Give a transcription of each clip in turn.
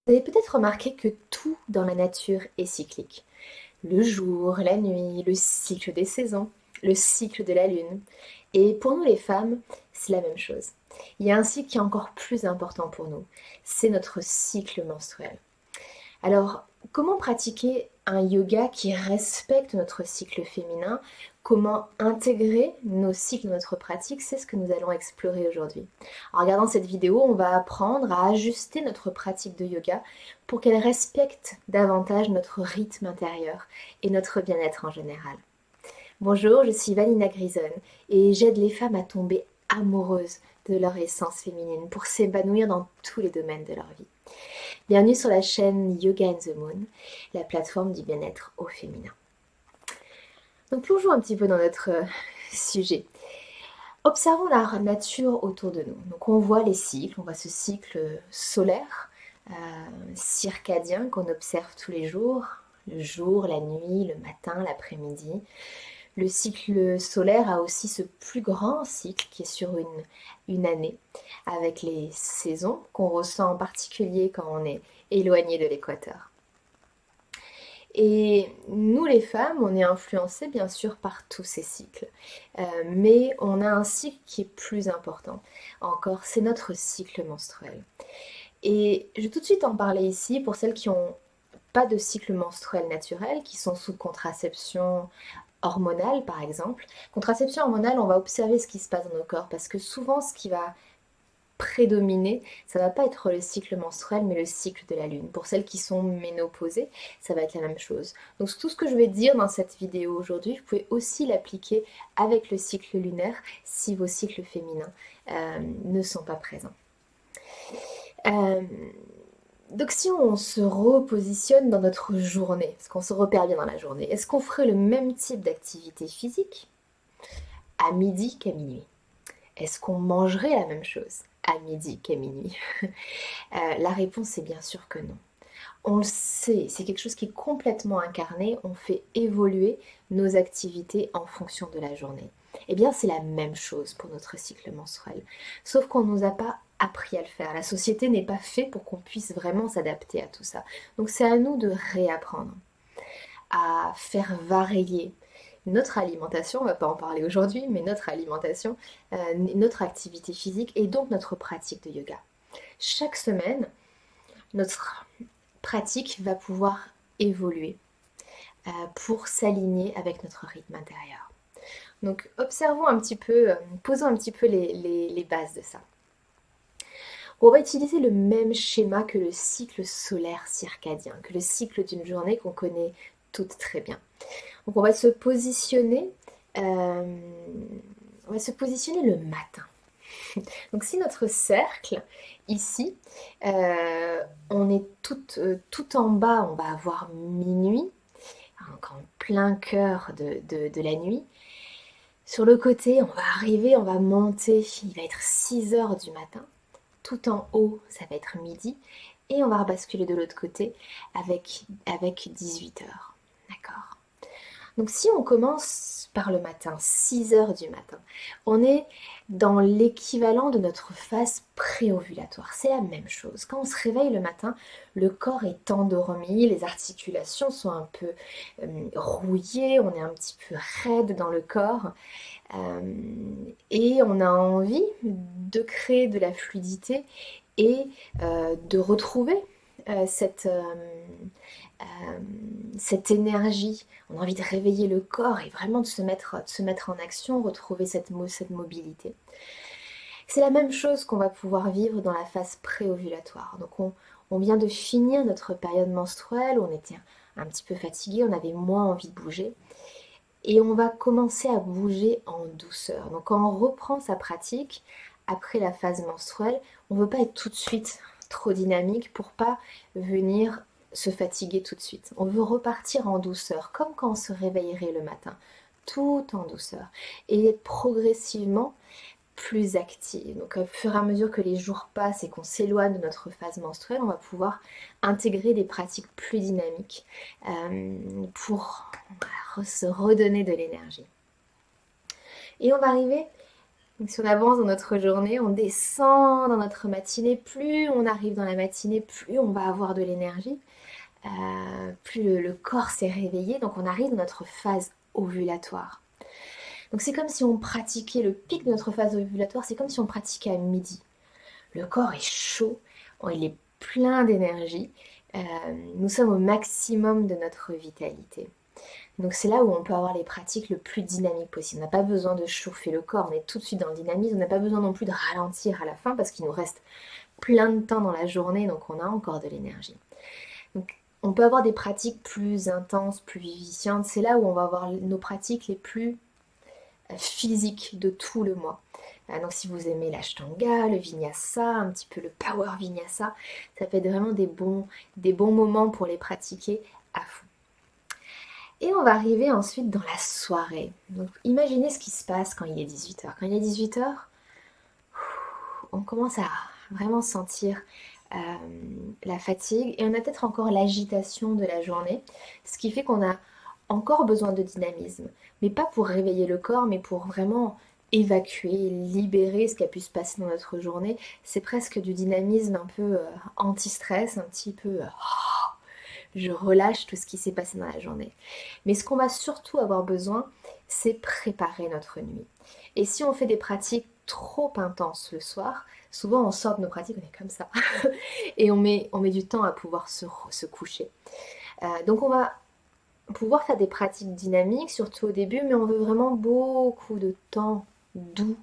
Vous avez peut-être remarqué que tout dans la nature est cyclique. Le jour, la nuit, le cycle des saisons, le cycle de la lune. Et pour nous les femmes, c'est la même chose. Il y a un cycle qui est encore plus important pour nous. C'est notre cycle menstruel. Alors, comment pratiquer un yoga qui respecte notre cycle féminin? Comment intégrer nos cycles dans notre pratique? C'est ce que nous allons explorer aujourd'hui. En regardant cette vidéo, on va apprendre à ajuster notre pratique de yoga pour qu'elle respecte davantage notre rythme intérieur et notre bien-être en général. Bonjour, je suis Valina Grison et j'aide les femmes à tomber amoureuses de leur essence féminine pour s'épanouir dans tous les domaines de leur vie. Bienvenue sur la chaîne Yoga and the Moon, la plateforme du bien-être au féminin. Donc plongeons un petit peu dans notre sujet. Observons la nature autour de nous. Donc on voit les cycles, on voit ce cycle solaire, circadien qu'on observe tous les jours, le jour, la nuit, le matin, l'après-midi. Le cycle solaire a aussi ce plus grand cycle qui est sur une année, avec les saisons qu'on ressent en particulier quand on est éloigné de l'équateur. Et nous les femmes, on est influencées bien sûr par tous ces cycles. Mais on a un cycle qui est plus important encore, c'est notre cycle menstruel. Et je vais tout de suite en parler ici pour celles qui n'ont pas de cycle menstruel naturel, qui sont sous contraception hormonale par exemple. Contraception hormonale, on va observer ce qui se passe dans nos corps parce que souvent ce qui va prédominer, ça va pas être le cycle menstruel mais le cycle de la lune. Pour celles qui sont ménopausées, ça va être la même chose. Donc tout ce que je vais dire dans cette vidéo aujourd'hui, vous pouvez aussi l'appliquer avec le cycle lunaire si vos cycles féminins ne sont pas présents. Donc si on se repositionne dans notre journée, parce qu'on se repère bien dans la journée, est-ce qu'on ferait le même type d'activité physique à midi qu'à minuit? Est-ce qu'on mangerait la même chose à midi qu'à minuit? La réponse est bien sûr que non. On le sait, c'est quelque chose qui est complètement incarné, on fait évoluer nos activités en fonction de la journée. Eh bien, c'est la même chose pour notre cycle menstruel, sauf qu'on ne nous a pas appris à le faire. La société n'est pas faite pour qu'on puisse vraiment s'adapter à tout ça. Donc c'est à nous de réapprendre, à faire varier notre alimentation, on ne va pas en parler aujourd'hui, mais notre alimentation, notre activité physique et donc notre pratique de yoga. Chaque semaine, notre pratique va pouvoir évoluer pour s'aligner avec notre rythme intérieur. Donc observons un petit peu, posons un petit peu les bases de ça. On va utiliser le même schéma que le cycle solaire circadien, que le cycle d'une journée qu'on connaît toutes très bien. Donc euh, on va se positionner le matin. Donc si notre cercle, ici, on est tout en bas, on va avoir minuit, donc en plein cœur de la nuit. Sur le côté, on va arriver, on va monter, il va être 6 heures du matin. Tout en haut, ça va être midi. Et on va rebasculer de l'autre côté avec 18 heures. D'accord? Donc si on commence par le matin, 6 heures du matin, on est dans l'équivalent de notre phase préovulatoire. C'est la même chose. Quand on se réveille le matin, le corps est endormi, les articulations sont un peu rouillées, on est un petit peu raide dans le corps et on a envie de créer de la fluidité et de retrouver cette cette énergie, on a envie de réveiller le corps et vraiment de se mettre en action, retrouver cette mobilité. C'est la même chose qu'on va pouvoir vivre dans la phase préovulatoire. Donc on vient de finir notre période menstruelle, on était un petit peu fatigué, on avait moins envie de bouger. Et on va commencer à bouger en douceur. Donc quand on reprend sa pratique, après la phase menstruelle, on ne veut pas être tout de suite trop dynamique pour pas venir se fatiguer tout de suite. On veut repartir en douceur, comme quand on se réveillerait le matin, tout en douceur. Et être progressivement plus active. Donc au fur et à mesure que les jours passent et qu'on s'éloigne de notre phase menstruelle, on va pouvoir intégrer des pratiques plus dynamiques pour se redonner de l'énergie. Et on va arriver Donc si on avance dans notre journée, on descend dans notre matinée, plus on arrive dans la matinée, plus on va avoir de l'énergie, plus le corps s'est réveillé, donc on arrive dans notre phase ovulatoire. Donc c'est comme si on pratiquait le pic de notre phase ovulatoire, c'est comme si on pratiquait à midi. Le corps est chaud, il est plein d'énergie, nous sommes au maximum de notre vitalité. Donc c'est là où on peut avoir les pratiques le plus dynamiques possible. On n'a pas besoin de chauffer le corps, on est tout de suite dans le dynamisme, on n'a pas besoin non plus de ralentir à la fin parce qu'il nous reste plein de temps dans la journée, donc on a encore de l'énergie. Donc on peut avoir des pratiques plus intenses, plus vivifiantes, c'est là où on va avoir nos pratiques les plus physiques de tout le mois. Donc si vous aimez l'ashtanga, le vinyasa, un petit peu le power vinyasa, ça peut être vraiment des bons moments pour les pratiquer à fond. Et on va arriver ensuite dans la soirée. Donc imaginez ce qui se passe quand il est 18h. Quand il est 18h, on commence à vraiment sentir la fatigue et on a peut-être encore l'agitation de la journée, ce qui fait qu'on a encore besoin de dynamisme, mais pas pour réveiller le corps, mais pour vraiment évacuer, libérer ce qui a pu se passer dans notre journée. C'est presque du dynamisme un peu anti-stress, un petit peu je relâche tout ce qui s'est passé dans la journée. Mais ce qu'on va surtout avoir besoin, c'est préparer notre nuit. Et si on fait des pratiques trop intenses le soir, souvent on sort de nos pratiques, on est comme ça, et on met du temps à pouvoir se coucher. Donc on va pouvoir faire des pratiques dynamiques, surtout au début, mais on veut vraiment beaucoup de temps doux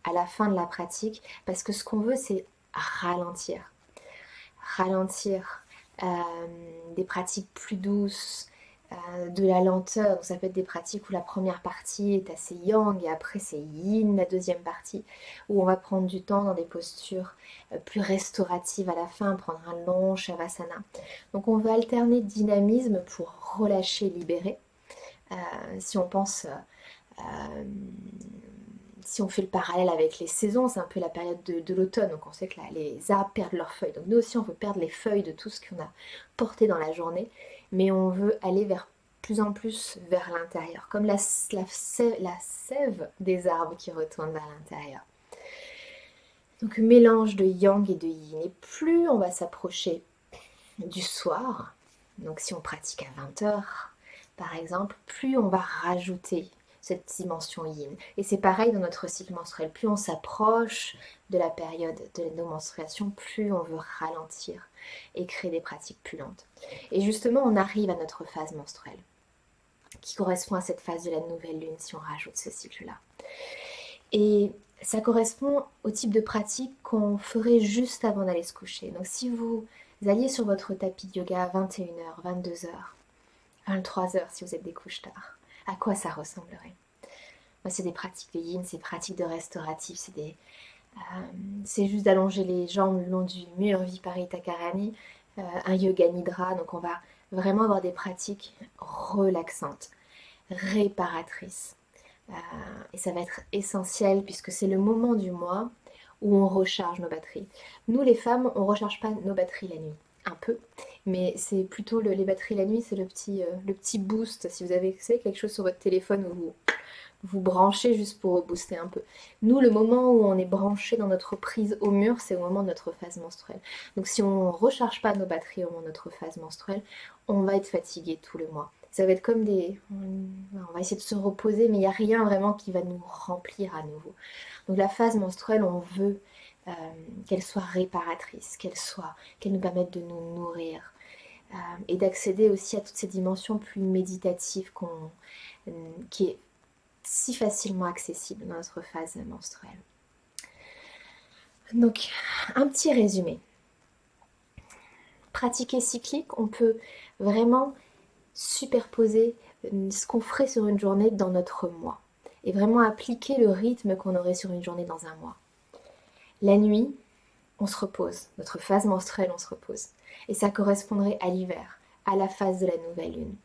à la fin de la pratique, parce que ce qu'on veut, c'est ralentir. Ralentir, des pratiques plus douces, de la lenteur. Donc ça peut être des pratiques où la première partie est assez yang et après c'est yin la deuxième partie, où on va prendre du temps dans des postures plus restauratives à la fin, prendre un long shavasana. Donc on va alterner dynamisme pour relâcher, libérer. Si on pense si on fait le parallèle avec les saisons, c'est un peu la période de l'automne, donc on sait que là, les arbres perdent leurs feuilles. Donc nous aussi, on veut perdre les feuilles de tout ce qu'on a porté dans la journée, mais on veut aller plus en plus vers l'intérieur, comme la sève des arbres qui retourne vers l'intérieur. Donc mélange de yang et de yin. Et plus on va s'approcher du soir, donc si on pratique à 20h par exemple, plus on va rajouter cette dimension yin. Et c'est pareil dans notre cycle menstruel. Plus on s'approche de la période de nos menstruations, plus on veut ralentir et créer des pratiques plus lentes. Et justement, on arrive à notre phase menstruelle, qui correspond à cette phase de la nouvelle lune si on rajoute ce cycle-là. Et ça correspond au type de pratique qu'on ferait juste avant d'aller se coucher. Donc si vous alliez sur votre tapis de yoga à 21h, 22h, 23h si vous êtes des couches tard, à quoi ça ressemblerait? Moi, c'est des pratiques de yin, c'est des pratiques de restauratif, c'est juste d'allonger les jambes le long du mur Viparita Karani, un yoga nidra. Donc on va vraiment avoir des pratiques relaxantes, réparatrices. Et ça va être essentiel puisque c'est le moment du mois où on recharge nos batteries. Nous les femmes, on ne recharge pas nos batteries la nuit. Un peu, mais c'est plutôt les batteries la nuit, c'est le petit boost. Si vous avez quelque chose sur votre téléphone où vous branchez juste pour booster un peu. Nous, le moment où on est branché dans notre prise au mur, c'est au moment de notre phase menstruelle. Donc si on ne recharge pas nos batteries au moment de notre phase menstruelle, on va être fatigué tout le mois. Ça va être comme on va essayer de se reposer, mais il n'y a rien vraiment qui va nous remplir à nouveau. Donc la phase menstruelle, on veut qu'elle soit réparatrice, qu'elle nous permette de nous nourrir et d'accéder aussi à toutes ces dimensions plus méditatives qui est si facilement accessible dans notre phase menstruelle. Donc, un petit résumé. Pratiquer cyclique, on peut vraiment superposer ce qu'on ferait sur une journée dans notre mois et vraiment appliquer le rythme qu'on aurait sur une journée dans un mois. La nuit, on se repose. Notre phase menstruelle, on se repose. Et ça correspondrait à l'hiver, à la phase de la nouvelle lune.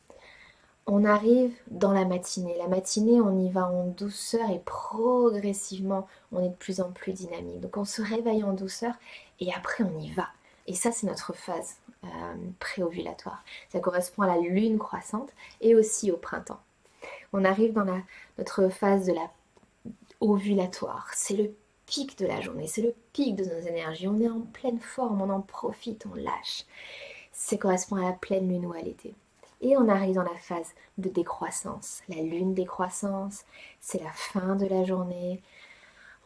On arrive dans la matinée. La matinée, on y va en douceur et progressivement, on est de plus en plus dynamique. Donc on se réveille en douceur et après on y va. Et ça, c'est notre phase préovulatoire. Ça correspond à la lune croissante et aussi au printemps. On arrive dans notre phase ovulatoire, c'est le pic de la journée, c'est le pic de nos énergies, on est en pleine forme, on en profite, on lâche. Ça correspond à la pleine lune ou à l'été. Et on arrive dans la phase de décroissance, la lune décroissance, c'est la fin de la journée.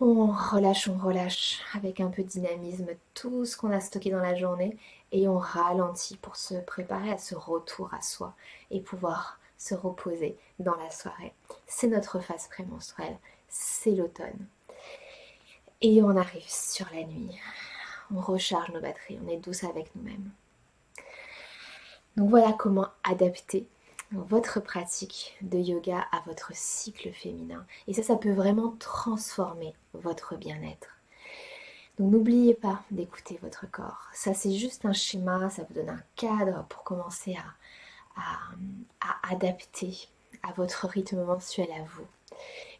On relâche avec un peu de dynamisme tout ce qu'on a stocké dans la journée et on ralentit pour se préparer à ce retour à soi et pouvoir se reposer dans la soirée. C'est notre phase prémenstruelle, c'est l'automne. Et on arrive sur la nuit, on recharge nos batteries, on est douce avec nous-mêmes. Donc voilà comment adapter votre pratique de yoga à votre cycle féminin. Et ça peut vraiment transformer votre bien-être. Donc n'oubliez pas d'écouter votre corps. Ça c'est juste un schéma, ça vous donne un cadre pour commencer à adapter à votre rythme mensuel à vous.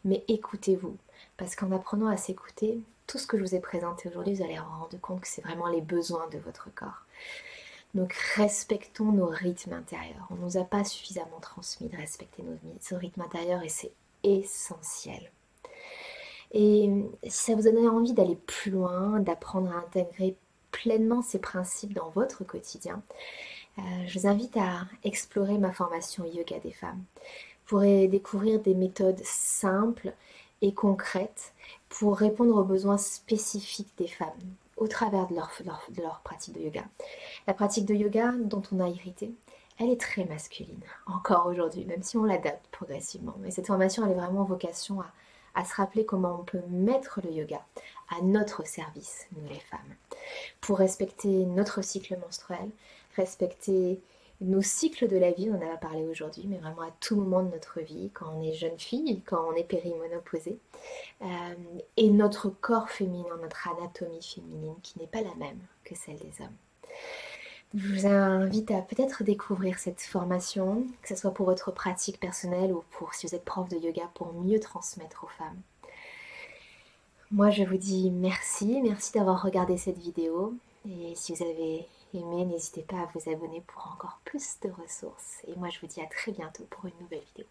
Mais écoutez-vous, parce qu'en apprenant à s'écouter, tout ce que je vous ai présenté aujourd'hui, vous allez vous rendre compte que c'est vraiment les besoins de votre corps. Donc respectons nos rythmes intérieurs. On ne nous a pas suffisamment transmis de respecter nos rythmes intérieurs et c'est essentiel. Et si ça vous donne envie d'aller plus loin, d'apprendre à intégrer pleinement ces principes dans votre quotidien, je vous invite à explorer ma formation Yoga des femmes. Vous pourrez découvrir des méthodes simples et concrètes pour répondre aux besoins spécifiques des femmes au travers de leur pratique de yoga. La pratique de yoga dont on a hérité, elle est très masculine, encore aujourd'hui, même si on l'adapte progressivement. Mais cette formation, elle est vraiment vocation à se rappeler comment on peut mettre le yoga à notre service, nous les femmes, pour respecter notre cycle menstruel, respecter nos cycles de la vie, on en a parlé aujourd'hui, mais vraiment à tout moment de notre vie, quand on est jeune fille, quand on est périménopausée, et notre corps féminin, notre anatomie féminine, qui n'est pas la même que celle des hommes. Je vous invite à peut-être découvrir cette formation, que ce soit pour votre pratique personnelle ou pour si vous êtes prof de yoga, pour mieux transmettre aux femmes. Moi, je vous dis merci d'avoir regardé cette vidéo. Et si vous avez aimé, n'hésitez pas à vous abonner pour encore plus de ressources. Et moi, je vous dis à très bientôt pour une nouvelle vidéo.